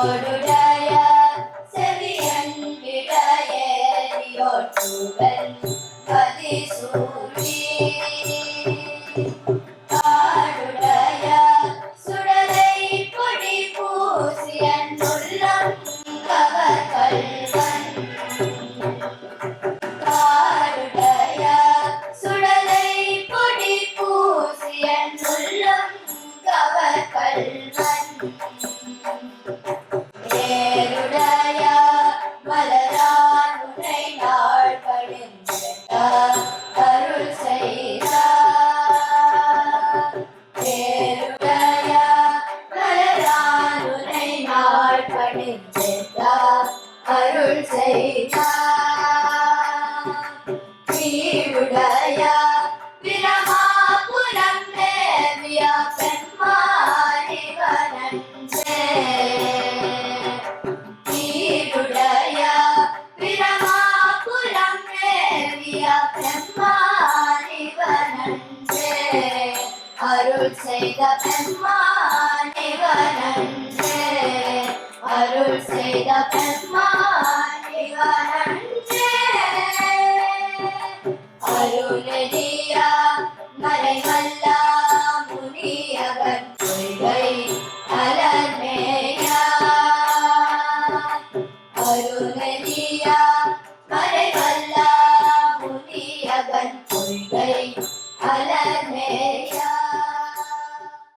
தோடுடைய செவியன் விடையேறியோட்டுவன் பதிசூடி காடுடைய சுடலை பொடி பூசியன் உள்ளம் கவர்கல்வன் காடுடைய சுடலை பொடி பூசியன் உள்ளம் கவர்கல்வன் ஏருடைய மலரான் உன்னை நாள் பணிந்திட்ட அருள் செய்தார். ஏருடைய மலரான் உன்னை நாள் பணிந்திட்ட அருள் செய்தார். தீவுடைய பிரமாபுரம் மேவிய பெண்மாரிவனன்றே தீவுடைய பிரமாபுரம் மேவிய பெண்மாரிவனன்றே அருள் செய்த பெண்மாரிவனன்றே அருள் செய்த பெண்மாரிவனன்றே